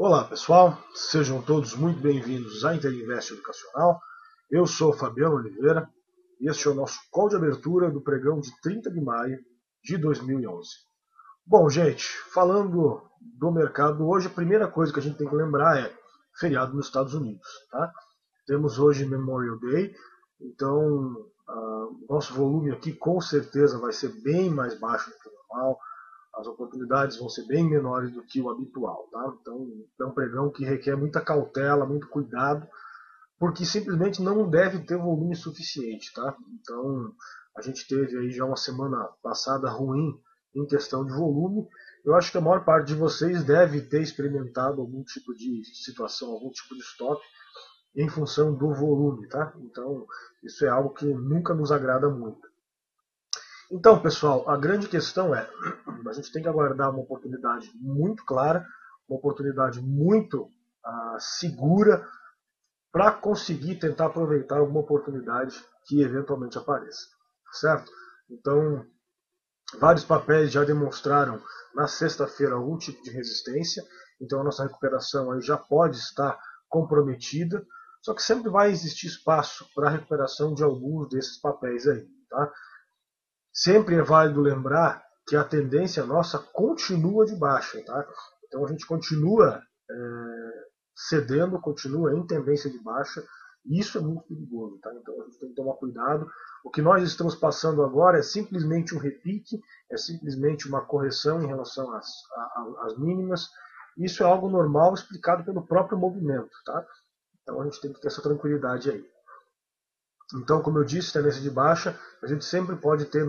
Olá pessoal, sejam todos muito bem-vindos à Interinvest Educacional. Eu sou Fabiano Oliveira e este é o nosso call de abertura do pregão de 30 de maio de 2011. Bom, gente, falando do mercado, hoje a primeira coisa que a gente tem que lembrar é feriado nos Estados Unidos. Tá? Temos hoje Memorial Day, então nosso volume aqui com certeza vai ser bem mais baixo do que o normal. As oportunidades vão ser bem menores do que o habitual. Tá? Então, é um pregão que requer muita cautela, muito cuidado, porque simplesmente não deve ter volume suficiente. Tá? Então, a gente teve aí já uma semana passada ruim em questão de volume. Eu acho que a maior parte de vocês deve ter experimentado algum tipo de situação, algum tipo de stop em função do volume. Tá? Então, isso é algo que nunca nos agrada muito. Então, pessoal, a grande questão é, a gente tem que aguardar uma oportunidade muito clara, uma oportunidade muito segura para conseguir tentar aproveitar alguma oportunidade que eventualmente apareça, certo? Então, vários papéis já demonstraram na sexta-feira algum tipo de resistência, então a nossa recuperação aí já pode estar comprometida, só que sempre vai existir espaço para a recuperação de alguns desses papéis aí, tá? Sempre é válido lembrar que a tendência nossa continua de baixa. Tá? Então a gente continua cedendo, continua em tendência de baixa, e isso é muito perigoso. Tá? Então a gente tem que tomar cuidado. O que nós estamos passando agora é simplesmente um repique, é simplesmente uma correção em relação às mínimas. Isso é algo normal explicado pelo próprio movimento. Tá? Então a gente tem que ter essa tranquilidade aí. Então, como eu disse, tendência de baixa, a gente sempre pode ter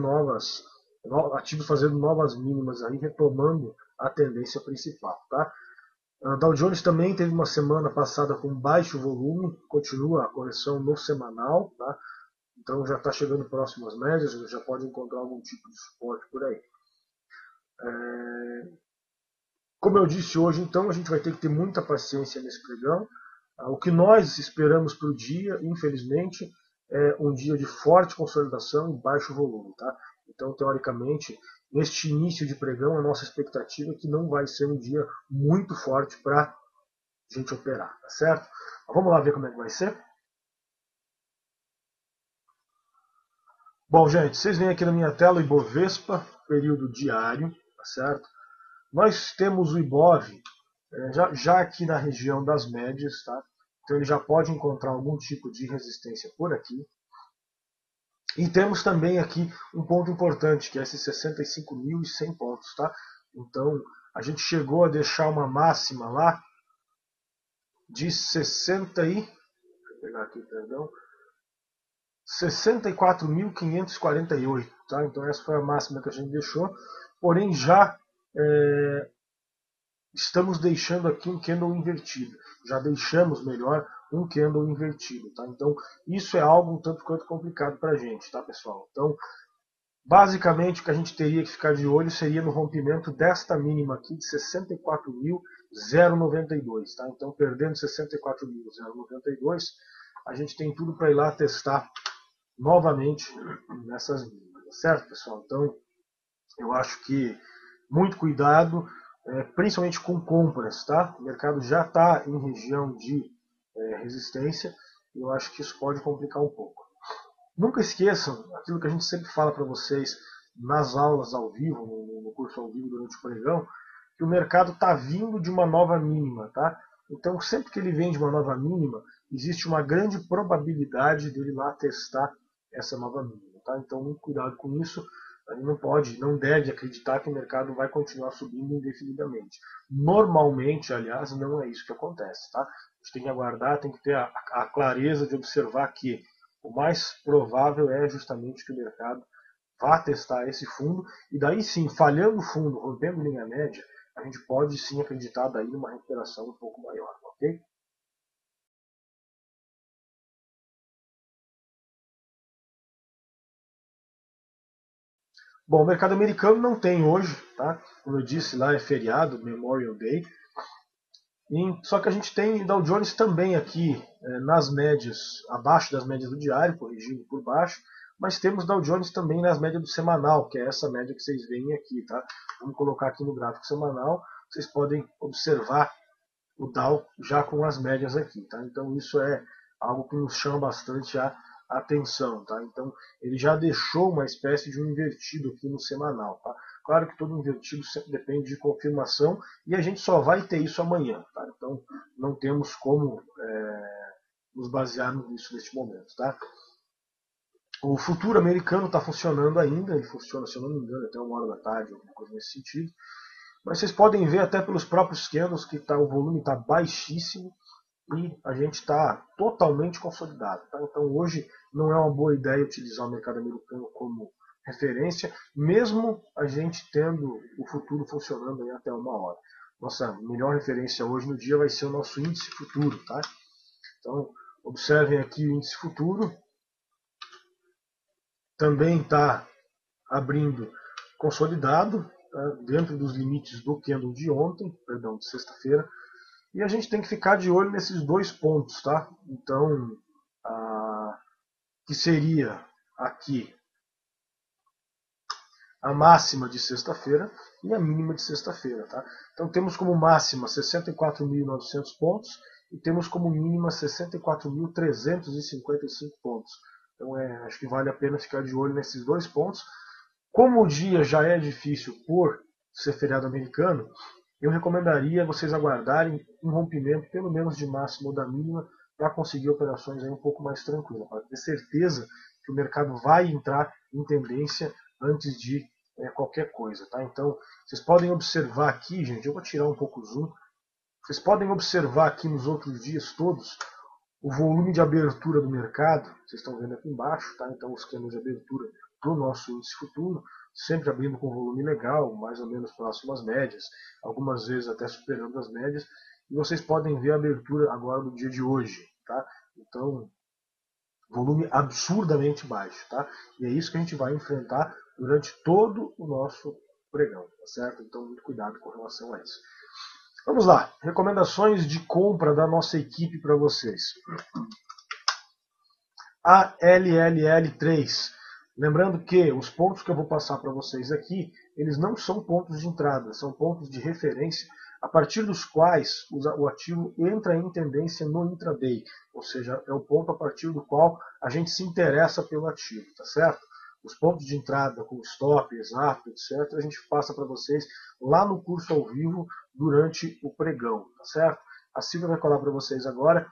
ativos fazendo novas mínimas aí, retomando a tendência principal. Tá? A Dow Jones também teve uma semana passada com baixo volume, continua a correção no semanal, tá? Então já está chegando próximo às médias, já pode encontrar algum tipo de suporte por aí. Como eu disse hoje, então, a gente vai ter que ter muita paciência nesse pregão. O que nós esperamos para o dia, infelizmente, é um dia de forte consolidação e baixo volume. Tá? Então, teoricamente, neste início de pregão, a nossa expectativa é que não vai ser um dia muito forte para a gente operar. Tá certo? Mas vamos lá ver como é que vai ser. Bom, gente, vocês veem aqui na minha tela o Ibovespa, período diário, tá certo? Nós temos o Ibov já aqui na região das médias, tá? Então ele já pode encontrar algum tipo de resistência por aqui. E temos também aqui um ponto importante, que é esses 65.100 pontos, tá? Então a gente chegou a deixar uma máxima lá de 60 e... Deixa eu pegar aqui, perdão. 64.548, tá? Então essa foi a máxima que a gente deixou. Porém já estamos deixando aqui um candle invertido. Já deixamos, melhor, um candle invertido. Tá? Então, isso é algo um tanto quanto complicado para a gente, tá, pessoal? Então, basicamente, o que a gente teria que ficar de olho seria no rompimento desta mínima aqui de 64.092. Tá? Então, perdendo 64.092, a gente tem tudo para ir lá testar novamente nessas mínimas, certo, pessoal? Então, eu acho que muito cuidado, principalmente com compras, tá? O mercado já está em região de resistência e eu acho que isso pode complicar um pouco. Nunca esqueçam aquilo que a gente sempre fala para vocês nas aulas ao vivo, no curso ao vivo durante o pregão, que o mercado está vindo de uma nova mínima, tá? Então, sempre que ele vem de uma nova mínima, existe uma grande probabilidade dele lá testar essa nova mínima, tá? Então, muito cuidado com isso. A gente não pode, não deve acreditar que o mercado vai continuar subindo indefinidamente. Normalmente, aliás, não é isso que acontece, tá? A gente tem que aguardar, tem que ter a clareza de observar que o mais provável é justamente que o mercado vá testar esse fundo, e daí sim, falhando o fundo, rompendo linha média, a gente pode sim acreditar daí numa recuperação um pouco maior, ok? Bom, o mercado americano não tem hoje, tá? Como eu disse, lá é feriado, Memorial Day. Só que a gente tem Dow Jones também aqui nas médias, abaixo das médias do diário, corrigindo por baixo, mas temos Dow Jones também nas médias do semanal, que é essa média que vocês veem aqui, tá? Vamos colocar aqui no gráfico semanal, vocês podem observar o Dow já com as médias aqui, tá? Então isso é algo que nos chama bastante a atenção, tá? Então ele já deixou uma espécie de um invertido aqui no semanal, tá? Claro que todo invertido sempre depende de confirmação e a gente só vai ter isso amanhã, tá? Então não temos como nos basearmos nisso neste momento, tá? O futuro americano está funcionando ainda, ele funciona, se eu não me engano, até 1 hora da tarde, alguma coisa nesse sentido. Mas vocês podem ver até pelos próprios candles que o volume está baixíssimo e a gente está totalmente consolidado. Tá? Então hoje não é uma boa ideia utilizar o mercado americano como referência, mesmo a gente tendo o futuro funcionando aí até 1 hora. Nossa melhor referência hoje no dia vai ser o nosso índice futuro. Tá? Então observem aqui o índice futuro. Também está abrindo consolidado, tá? Dentro dos limites do candle de ontem, perdão, de sexta-feira. E a gente tem que ficar de olho nesses dois pontos, tá? Então, que seria aqui a máxima de sexta-feira e a mínima de sexta-feira, tá? Então temos como máxima 64.900 pontos e temos como mínima 64.355 pontos. Então acho que vale a pena ficar de olho nesses dois pontos. Como o dia já é difícil por ser feriado americano, eu recomendaria vocês aguardarem um rompimento pelo menos de máxima ou da mínima para conseguir operações aí um pouco mais tranquilas, para ter certeza que o mercado vai entrar em tendência antes de qualquer coisa. Tá? Então, vocês podem observar aqui, gente, eu vou tirar um pouco o zoom, vocês podem observar aqui nos outros dias todos o volume de abertura do mercado, vocês estão vendo aqui embaixo, tá? Então os candles de abertura para o nosso índice futuro, sempre abrindo com volume legal, mais ou menos próximo às médias, algumas vezes até superando as médias, e vocês podem ver a abertura agora do dia de hoje, tá? Então, volume absurdamente baixo, tá? E é isso que a gente vai enfrentar durante todo o nosso pregão, tá certo? Então, muito cuidado com relação a isso. Vamos lá, recomendações de compra da nossa equipe para vocês. ALLL3. Lembrando que os pontos que eu vou passar para vocês aqui, eles não são pontos de entrada, são pontos de referência a partir dos quais o ativo entra em tendência no intraday, ou seja, é o ponto a partir do qual a gente se interessa pelo ativo, tá certo? Os pontos de entrada com stop, exato, etc., a gente passa para vocês lá no curso ao vivo durante o pregão, tá certo? A Silvia vai colar para vocês agora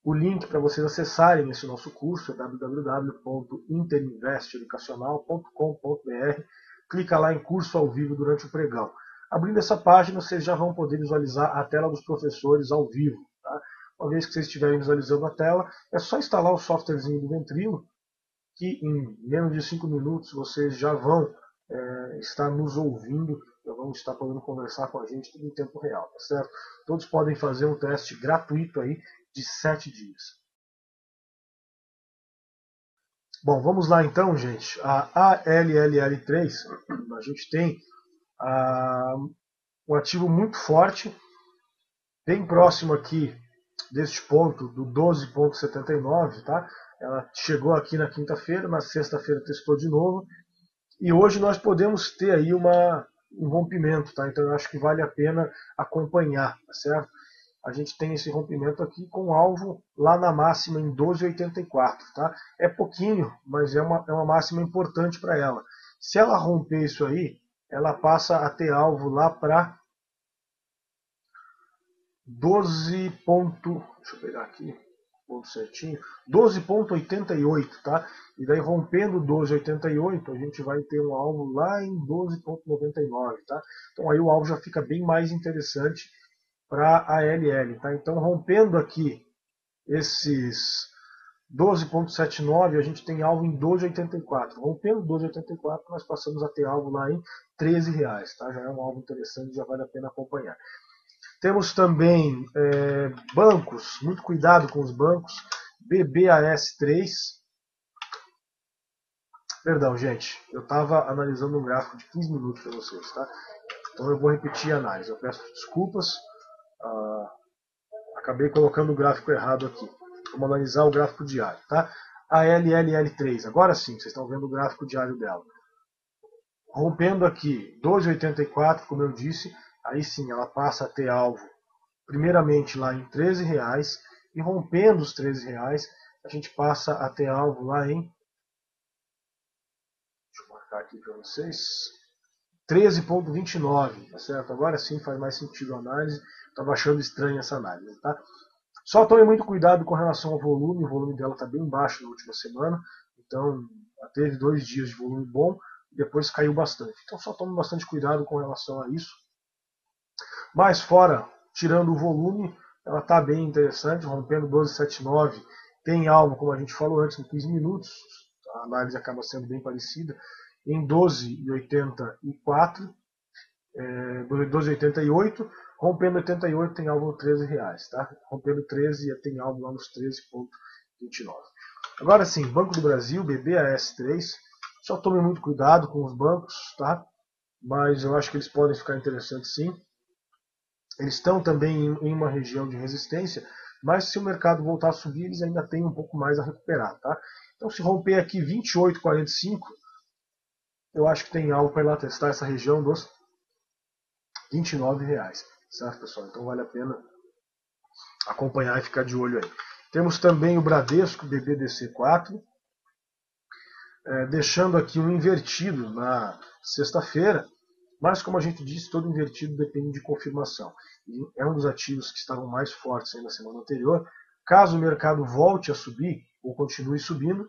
o link para vocês acessarem esse nosso curso, é www.interinvesteeducacional.com.br. Clica lá em curso ao vivo durante o pregão. Abrindo essa página, vocês já vão poder visualizar a tela dos professores ao vivo. Tá? Uma vez que vocês estiverem visualizando a tela, é só instalar o softwarezinho do Ventrilo, que em menos de 5 minutos vocês já vão estar nos ouvindo, já vão estar podendo conversar com a gente tudo em tempo real, tá certo? Todos podem fazer um teste gratuito aí de 7 dias. Bom, vamos lá então, gente. A ALLL3, a gente tem um ativo muito forte, bem próximo aqui deste ponto do 12,79, tá? Ela chegou aqui na quinta-feira, na sexta-feira testou de novo, e hoje nós podemos ter aí um rompimento, tá? Então eu acho que vale a pena acompanhar, tá certo? A gente tem esse rompimento aqui com alvo lá na máxima em 12,84, tá? É pouquinho, mas é uma máxima importante para ela. Se ela romper isso aí, ela passa a ter alvo lá para 12. Deixa eu pegar aqui, ponto certinho, 12,88, tá? E daí rompendo 12,88, a gente vai ter um alvo lá em 12,99, tá? Então aí o alvo já fica bem mais interessante para a ALL, tá? Então rompendo aqui esses 12,79, a gente tem alvo em 12,84. Rompendo 12,84, nós passamos a ter alvo lá em R$13, tá? Já é um alvo interessante, já vale a pena acompanhar. Temos também bancos, muito cuidado com os bancos. BBAS3. Perdão, gente, eu estava analisando um gráfico de 15 minutos para vocês, tá? Então eu vou repetir a análise. Eu peço desculpas, acabei colocando o gráfico errado aqui. Vamos analisar o gráfico diário, tá? A LLL3, agora sim, vocês estão vendo o gráfico diário dela. Rompendo aqui 12,84, como eu disse, aí sim ela passa a ter alvo primeiramente lá em R$13 e rompendo os R$13, a gente passa a ter alvo lá em, deixa eu marcar aqui para vocês, 13,29, tá certo? Agora sim faz mais sentido a análise, estava achando estranha essa análise, tá? Só tome muito cuidado com relação ao volume, o volume dela está bem baixo na última semana, então teve 2 dias de volume bom, e depois caiu bastante. Então só tome bastante cuidado com relação a isso. Mas fora, tirando o volume, ela está bem interessante, rompendo 12,79, tem alvo, como a gente falou antes, em 15 minutos, a análise acaba sendo bem parecida, em 12,84, 12,88, rompendo 88 tem alvo nos R$13, tá? Rompendo 13 tem alvo lá nos 13,29. Agora sim, Banco do Brasil, BBAS3, só tome muito cuidado com os bancos, tá? Mas eu acho que eles podem ficar interessantes sim. Eles estão também em uma região de resistência, mas se o mercado voltar a subir, eles ainda têm um pouco mais a recuperar, tá? Então se romper aqui 28,45, eu acho que tem algo para ir lá testar essa região dos R$29, certo, pessoal? Então vale a pena acompanhar e ficar de olho aí. Temos também o Bradesco BBDC4, deixando aqui um invertido na sexta-feira, mas como a gente disse, todo invertido depende de confirmação. E é um dos ativos que estavam mais fortes aí na semana anterior. Caso o mercado volte a subir, ou continue subindo,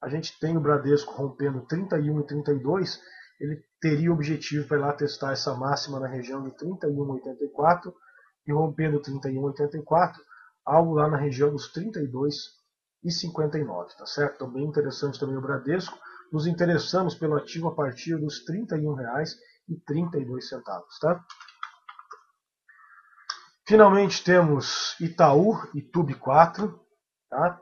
a gente tem o Bradesco rompendo 31 e 32, ele teria o objetivo para ir lá testar essa máxima na região de 31,84 e rompendo 31,84, algo lá na região dos 32,59, tá certo? Então bem interessante também o Bradesco. Nos interessamos pelo ativo a partir dos R$31,32, tá? Finalmente temos Itaú e TUB4, tá?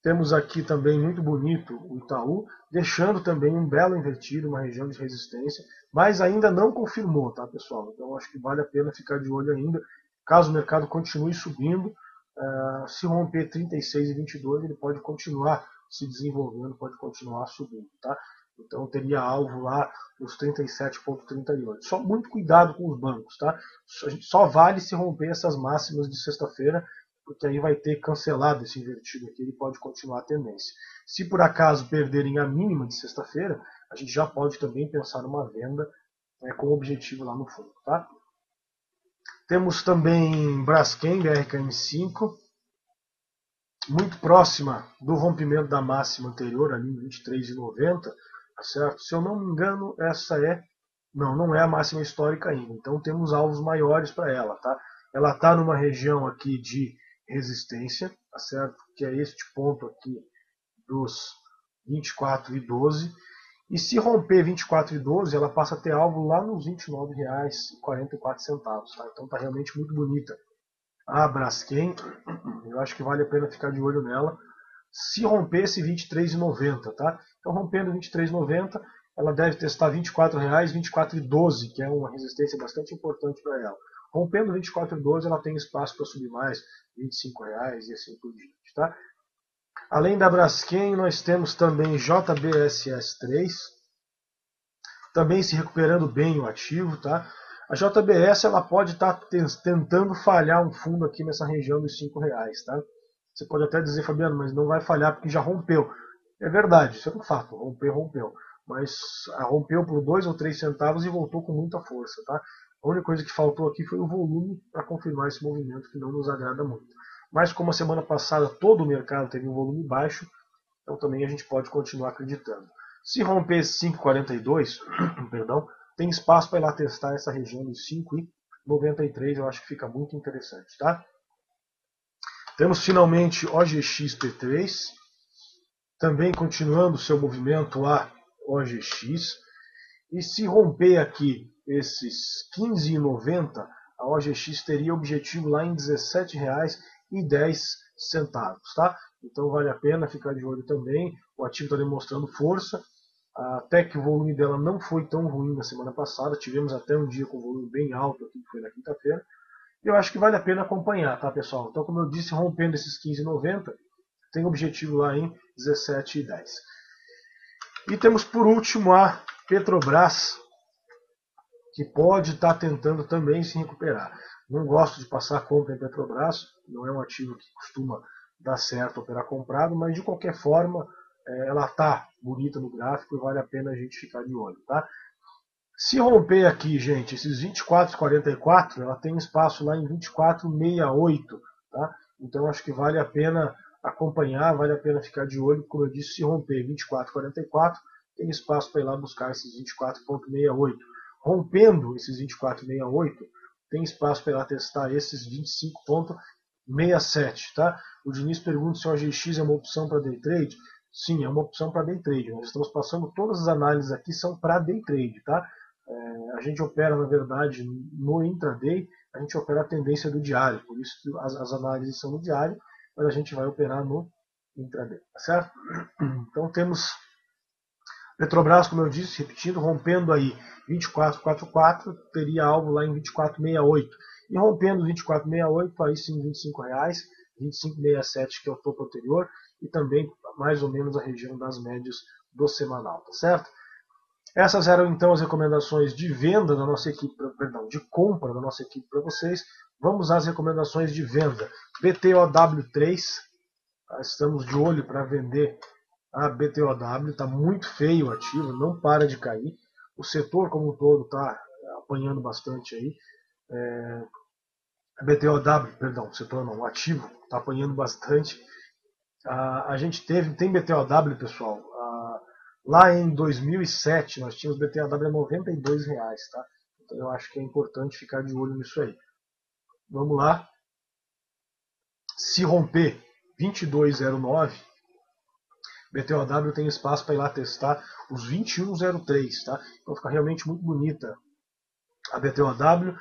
Temos aqui também muito bonito o Itaú, deixando também um belo invertido, uma região de resistência, mas ainda não confirmou, tá, pessoal? Então acho que vale a pena ficar de olho ainda. Caso o mercado continue subindo, se romper 36,22, ele pode continuar se desenvolvendo, pode continuar subindo, tá? Então teria alvo lá nos 37,38. Só muito cuidado com os bancos, tá? Só vale se romper essas máximas de sexta-feira, porque aí vai ter cancelado esse invertido aqui, ele pode continuar a tendência. Se por acaso perderem a mínima de sexta-feira, a gente já pode também pensar numa venda com objetivo lá no fundo, tá? Temos também Braskem, BRKM5, muito próxima do rompimento da máxima anterior, ali em 23,90, tá certo? Se eu não me engano, essa não é a máxima histórica ainda, então temos alvos maiores para ela, tá? Ela está numa região aqui de resistência, tá certo? Que é este ponto aqui dos 24,12. E se romper 24,12, ela passa a ter alvo lá nos R$29,44, tá? Então tá realmente muito bonita a Braskem. Eu acho que vale a pena ficar de olho nela. Se romper esse 23,90, tá? Então rompendo 23,90, ela deve testar R$24, 24,12, que é uma resistência bastante importante para ela. Rompendo 24,12, ela tem espaço para subir mais, R$25 e assim por diante, tá? Além da Braskem, nós temos também JBSS3, também se recuperando bem o ativo, tá? A JBS ela pode estar tentando falhar um fundo aqui nessa região dos R$5, tá? Você pode até dizer, Fabiano, mas não vai falhar porque já rompeu. É verdade, isso é um fato, rompeu. Mas rompeu por 2 ou 3 centavos e voltou com muita força, tá? A única coisa que faltou aqui foi o volume para confirmar esse movimento que não nos agrada muito. Mas como a semana passada todo o mercado teve um volume baixo, então também a gente pode continuar acreditando. Se romper esse 5,42, perdão, tem espaço para ir lá testar essa região dos 5,93, eu acho que fica muito interessante, tá? Temos finalmente OGXP3, também continuando seu movimento a OGX, e se romper aqui esses 15,90, a OGX teria objetivo lá em R$17,10, tá? Então vale a pena ficar de olho também, o ativo está demonstrando força, até que o volume dela não foi tão ruim na semana passada, tivemos até um dia com volume bem alto aqui, que foi na quinta-feira, e eu acho que vale a pena acompanhar, tá, pessoal? Então, como eu disse, rompendo esses 15,90, tem objetivo lá em R$17,10. E temos por último a Petrobras, que pode estar tentando também se recuperar. Não gosto de passar compra em Petrobras, não é um ativo que costuma dar certo operar comprado, mas de qualquer forma ela está bonita no gráfico e vale a pena a gente ficar de olho. Tá? Se romper aqui, gente, esses 24,44, ela tem espaço lá em 24,68. Tá? Então acho que vale a pena acompanhar, vale a pena ficar de olho. Como eu disse, se romper 24,44, tem espaço para ir lá buscar esses 24,68. Rompendo esses 24,68, tem espaço para ir lá testar esses 25,67. Tá? O Diniz pergunta se o OGX é uma opção para day trade. Sim, é uma opção para day trade. Nós estamos passando, todas as análises aqui são para day trade. Tá? A gente opera, na verdade, no intraday, a gente opera a tendência do diário. Por isso que as análises são no diário, mas a gente vai operar no intraday. Tá certo? Então temos Petrobras, como eu disse, repetindo, rompendo aí 24,44, teria algo lá em 24,68. E rompendo 24,68, aí sim R$25, 25,67 que é o topo anterior, e também mais ou menos a região das médias do semanal, tá certo? Essas eram então as recomendações de venda da nossa equipe, perdão, de compra da nossa equipe para vocês. Vamos às recomendações de venda. BTOW3, estamos de olho para vender a BTOW, está muito feio o ativo, não para de cair. O setor como um todo está apanhando bastante aí. A BTOW, perdão, o setor não, o ativo está apanhando bastante. A gente tem BTOW, pessoal. Lá em 2007 nós tínhamos BTOW a R$92, tá? Então eu acho que é importante ficar de olho nisso aí. Vamos lá. Se romper 22,09, BTOW tem espaço para ir lá testar os 21,03, tá? Então fica realmente muito bonita a BTOW.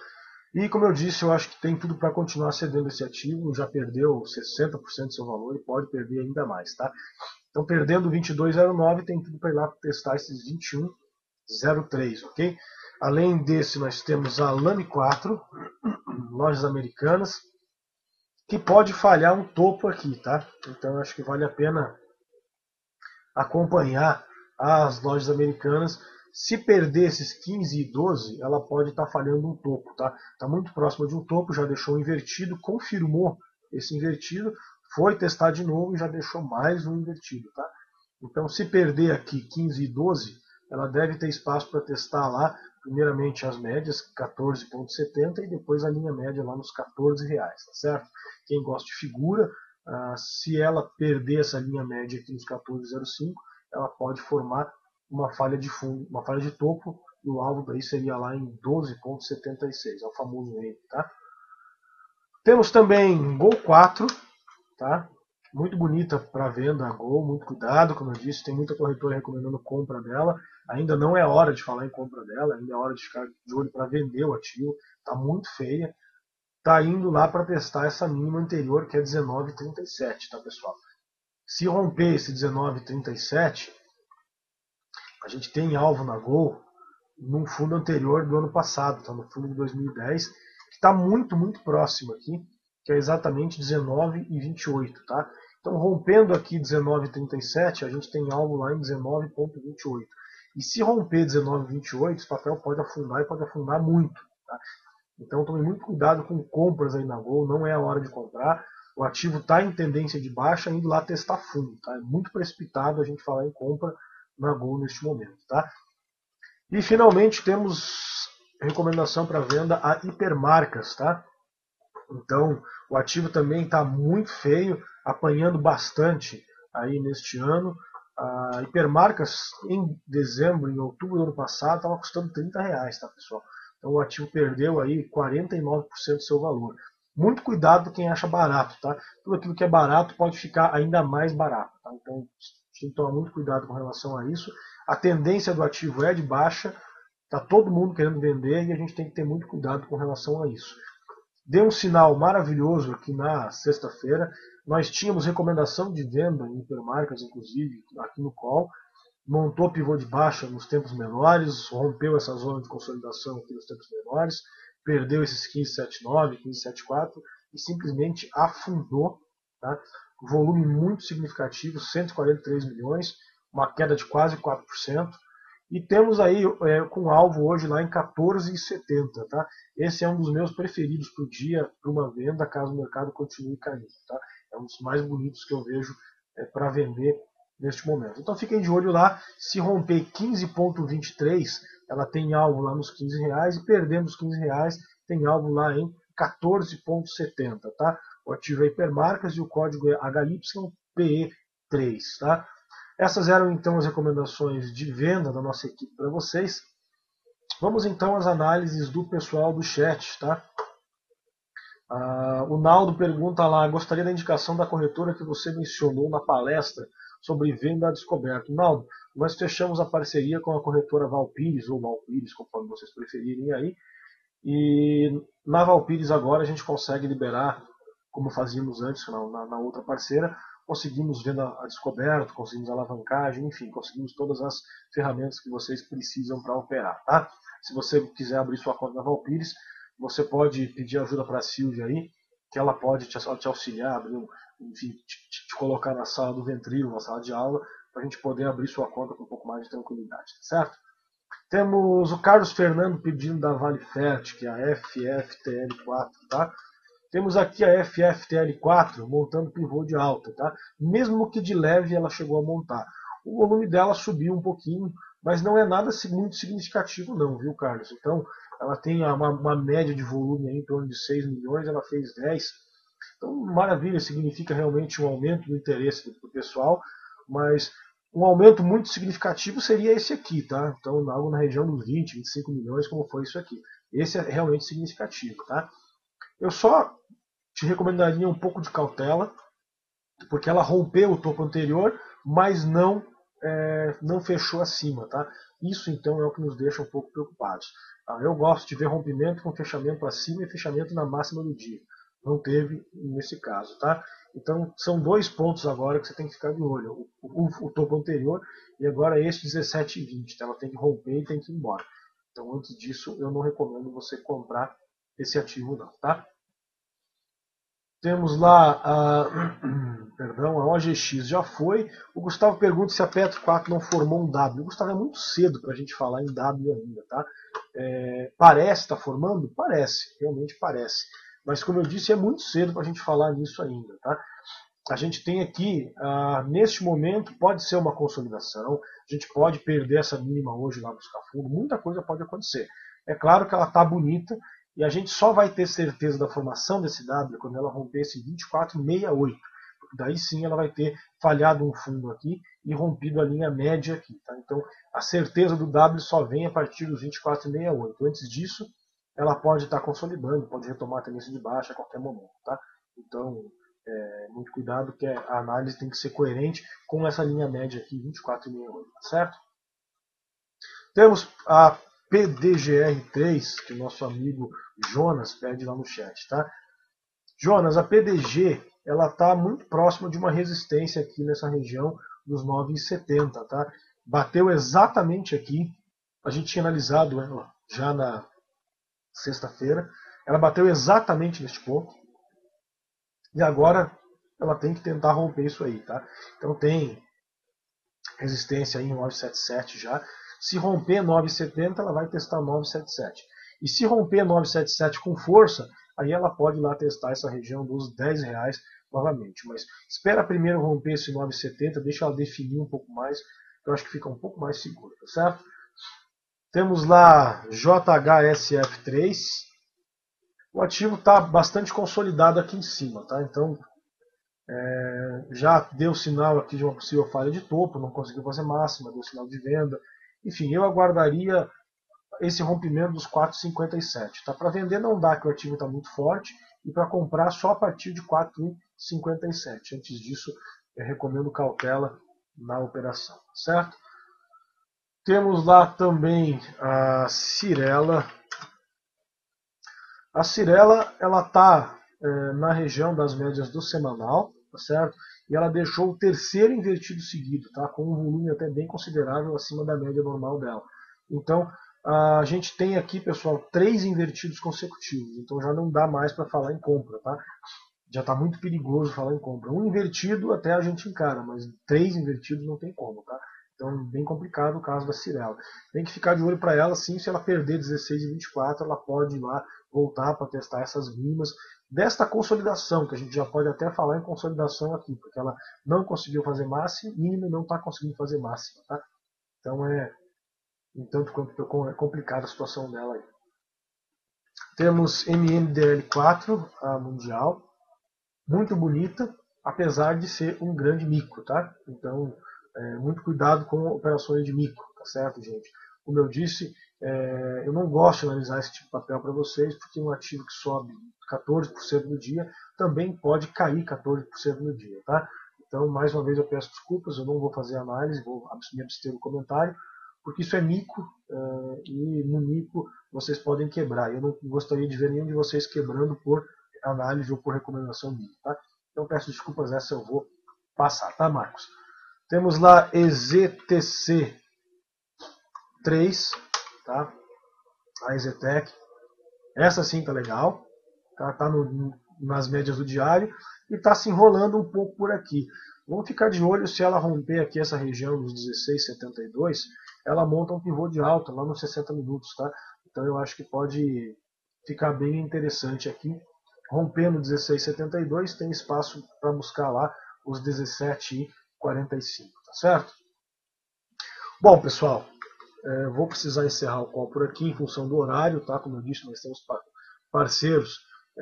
E como eu disse, eu acho que tem tudo para continuar cedendo esse ativo. Já perdeu 60% do seu valor e pode perder ainda mais, tá? Então perdendo 22,09 tem tudo para ir lá testar esses 21,03, ok? Além desse nós temos a Lame 4, lojas americanas, que pode falhar um topo aqui, tá? Então acho que vale a pena acompanhar as lojas americanas. Se perder esses 15 e 12, ela pode estar falhando um topo, tá? Está muito próximo de um topo, já deixou invertido, confirmou esse invertido, foi testar de novo e já deixou mais um invertido, tá? Então, se perder aqui 15 e 12, ela deve ter espaço para testar lá, primeiramente as médias, 14,70, e depois a linha média lá nos R$14, tá certo? Quem gosta de figura, se ela perder essa linha média aqui nos 14,05, ela pode formar uma falha de fundo, uma falha de topo, e o alvo daí seria lá em 12,76, é o famoso range, tá? Temos também Gol 4, tá? Muito bonita para venda a Gol, muito cuidado, como eu disse, tem muita corretora recomendando compra dela. Ainda não é hora de falar em compra dela, ainda é hora de ficar de olho para vender o ativo, está muito feia. Está indo lá para testar essa mínima anterior, que é 19,37, tá, pessoal? Se romper esse 19,37, a gente tem alvo na Gol num fundo anterior do ano passado, tá, no fundo de 2010, que está muito, muito próximo aqui, que é exatamente 19,28, tá? Então, rompendo aqui 19,37, a gente tem alvo lá em 19,28. E se romper 19,28, esse papel pode afundar e pode afundar muito, tá? Então, tome muito cuidado com compras aí na Gol, não é a hora de comprar. O ativo está em tendência de baixa, indo lá testar fundo, tá? É muito precipitado a gente falar em compra na Gol neste momento, tá? E finalmente temos recomendação para venda a Hipermarcas, tá? Então o ativo também está muito feio, apanhando bastante aí neste ano. A Hipermarcas em dezembro, em outubro do ano passado, estava custando R$30, tá, pessoal? Então o ativo perdeu aí 49% do seu valor. Muito cuidado quem acha barato, tá? Tudo aquilo que é barato pode ficar ainda mais barato, tá? Então tem que tomar muito cuidado com relação a isso. A tendência do ativo é de baixa, está todo mundo querendo vender e a gente tem que ter muito cuidado com relação a isso. Deu um sinal maravilhoso aqui na sexta-feira. Nós tínhamos recomendação de venda em Hipermarcas, inclusive, aqui no call. Montou pivô de baixa nos tempos menores, rompeu essa zona de consolidação aqui nos tempos menores, perdeu esses 15,79, 15,74 e simplesmente afundou. Tá? Volume muito significativo, 143 milhões, uma queda de quase 4%. E temos aí com alvo hoje lá em 14,70, tá? Esse é um dos meus preferidos para o dia, para uma venda, caso o mercado continue caindo, tá? É um dos mais bonitos que eu vejo para vender neste momento. Então fiquem de olho lá, se romper 15,23, ela tem alvo lá nos R$15, e perdendo os R$15, tem alvo lá em 14,70, tá? O ativo é Hipermarcas e o código é HYPE3, tá? Essas eram então as recomendações de venda da nossa equipe para vocês. Vamos então às análises do pessoal do chat, tá? O Naldo pergunta lá, gostaria da indicação da corretora que você mencionou na palestra sobre venda a descoberto. Naldo, nós fechamos a parceria com a corretora Valpires, ou Valpires, conforme vocês preferirem aí, e na Valpires agora a gente consegue liberar, como fazíamos antes na outra parceira, conseguimos venda a descoberto, conseguimos alavancagem, enfim, conseguimos todas as ferramentas que vocês precisam para operar, tá? Se você quiser abrir sua conta na Valpires, você pode pedir ajuda para a Silvia aí, que ela pode te auxiliar, enfim, te colocar na sala do Ventrilo, na sala de aula, para a gente poder abrir sua conta com um pouco mais de tranquilidade, certo? Temos o Carlos Fernando pedindo da ValeFert, que é a FFTL4, tá? Temos aqui a FFTL4 montando pivô de alta, tá? Mesmo que de leve ela chegou a montar. O volume dela subiu um pouquinho, mas não é nada muito significativo não, viu, Carlos? Então, ela tem uma média de volume aí em torno de 6 milhões, ela fez 10. Então, maravilha, significa realmente um aumento do interesse do pessoal, mas um aumento muito significativo seria esse aqui, tá? Então, algo na região dos 20, 25 milhões, como foi isso aqui. Esse é realmente significativo, tá? Eu só te recomendaria um pouco de cautela, porque ela rompeu o topo anterior, mas não fechou acima, tá? Isso então é o que nos deixa um pouco preocupados. Tá? Eu gosto de ver rompimento com fechamento acima e fechamento na máxima do dia. Não teve nesse caso, tá? Então são dois pontos agora que você tem que ficar de olho. O topo anterior e agora este 17,20. Tá? Ela tem que romper e tem que ir embora. Então antes disso eu não recomendo você comprar esse ativo não, tá? Temos lá a OGX já foi. O Gustavo pergunta se a Petro 4 não formou um W. O Gustavo, é muito cedo para a gente falar em W ainda, tá? Parece estar formando? Parece, realmente parece. Mas como eu disse, é muito cedo para a gente falar nisso ainda, tá? A gente tem aqui, neste momento, pode ser uma consolidação, a gente pode perder essa mínima hoje lá buscar fundo, muita coisa pode acontecer. É claro que ela está bonita, e a gente só vai ter certeza da formação desse W quando ela romper esse 24,68. Porque daí sim ela vai ter falhado um fundo aqui e rompido a linha média aqui. Tá? Então a certeza do W só vem a partir dos 24,68. Antes disso, ela pode estar consolidando, pode retomar a tendência de baixa a qualquer momento. Tá? Então, muito cuidado, que a análise tem que ser coerente com essa linha média aqui, 24,68. Tá certo? Temos a PDGR3, que o nosso amigo Jonas pede lá no chat, tá? Jonas, a PDG ela está muito próxima de uma resistência aqui nessa região dos 9,70, tá? Bateu exatamente aqui. A gente tinha analisado ela já na sexta-feira. Ela bateu exatamente neste ponto. E agora ela tem que tentar romper isso aí, tá? Então tem resistência aí em 9,77 já. Se romper 9,70, ela vai testar 9,77. E se romper 9,77 com força, aí ela pode ir lá testar essa região dos R$10 novamente. Mas espera primeiro romper esse 9,70, deixa ela definir um pouco mais, que eu acho que fica um pouco mais seguro, tá certo? Temos lá JHSF3. O ativo está bastante consolidado aqui em cima, tá? Então já deu sinal aqui de uma possível falha de topo, não conseguiu fazer máxima, deu sinal de venda. Enfim, eu aguardaria esse rompimento dos 4,57. Tá? Para vender não dá, que o ativo está muito forte, e para comprar só a partir de 4,57. Antes disso, eu recomendo cautela na operação, certo? Temos lá também a Cyrela. A Cyrela está na região das médias do semanal, tá certo? E ela deixou o terceiro invertido seguido, tá? Com um volume até bem considerável acima da média normal dela. Então, a gente tem aqui, pessoal, 3 invertidos consecutivos. Então já não dá mais para falar em compra, tá? Já está muito perigoso falar em compra. Um invertido até a gente encara, mas 3 invertidos não tem como, tá? Então, bem complicado o caso da Cyrela. Tem que ficar de olho para ela, sim, se ela perder 16 e 24, ela pode ir lá voltar para testar essas mínimas desta consolidação, que a gente já pode até falar em consolidação aqui, porque ela não conseguiu fazer máxima, mínima e não está conseguindo fazer máxima, tá? Então um tanto quanto é complicada a situação dela aí. Temos MMDL4, a mundial, muito bonita, apesar de ser um grande mico, tá? Então, muito cuidado com operações de mico, tá certo, gente? Como eu disse, eu não gosto de analisar esse tipo de papel para vocês, porque um ativo que sobe 14% no dia também pode cair 14% no dia, tá? Então, mais uma vez, eu peço desculpas, eu não vou fazer análise, vou me abster do comentário, porque isso é mico, e no mico vocês podem quebrar. Eu não gostaria de ver nenhum de vocês quebrando por análise ou por recomendação minha, tá? Então peço desculpas, essa eu vou passar, tá, Marcos? Temos lá EZTC 3, tá? A EZTEC. Essa sim tá legal, tá nas médias do diário e tá se enrolando um pouco por aqui. Vamos ficar de olho, se ela romper aqui essa região dos 16,72, ela monta um pivô de alta lá nos 60 minutos, tá? Então eu acho que pode ficar bem interessante aqui. Rompendo 16,72, tem espaço para buscar lá os 17,45, tá certo? Bom, pessoal, vou precisar encerrar o call por aqui em função do horário, tá? Como eu disse, nós temos parceiros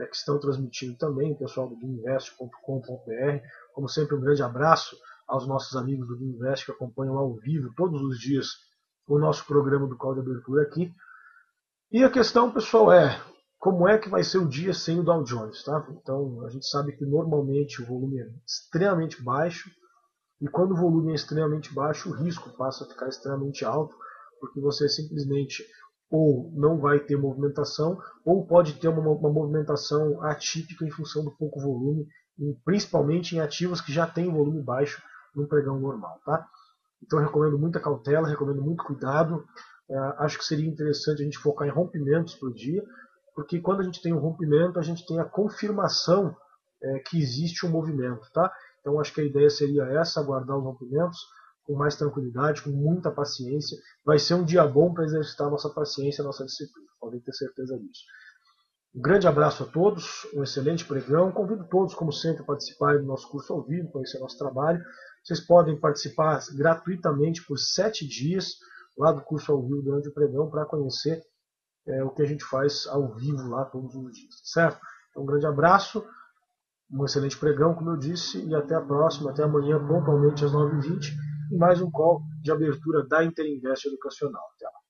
que estão transmitindo também, o pessoal do guinvest.com.br. Como sempre, um grande abraço aos nossos amigos do Guinvest que acompanham ao vivo todos os dias o nosso programa do call de abertura aqui. E a questão, pessoal, como é que vai ser o dia sem o Dow Jones, tá? Então, a gente sabe que normalmente o volume é extremamente baixo, e quando o volume é extremamente baixo, o risco passa a ficar extremamente alto, porque você simplesmente ou não vai ter movimentação, ou pode ter uma movimentação atípica em função do pouco volume, principalmente em ativos que já têm volume baixo num pregão normal, tá? Então eu recomendo muita cautela, recomendo muito cuidado. Acho que seria interessante a gente focar em rompimentos por dia, porque quando a gente tem um rompimento, a gente tem a confirmação que existe um movimento, tá? Então acho que a ideia seria essa, aguardar os rompimentos com mais tranquilidade, com muita paciência. Vai ser um dia bom para exercitar a nossa paciência, a nossa disciplina, podem ter certeza disso. Um grande abraço a todos, um excelente pregão. Convido todos, como sempre, a participarem do nosso curso ao vivo, conhecer nosso trabalho. Vocês podem participar gratuitamente por 7 dias lá do curso ao vivo durante o pregão para conhecer o que a gente faz ao vivo lá todos os dias, certo? Então, um grande abraço, um excelente pregão, como eu disse, e até a próxima, até amanhã, pontualmente às 9h20, e mais um call de abertura da Interinvest Educacional. Até lá.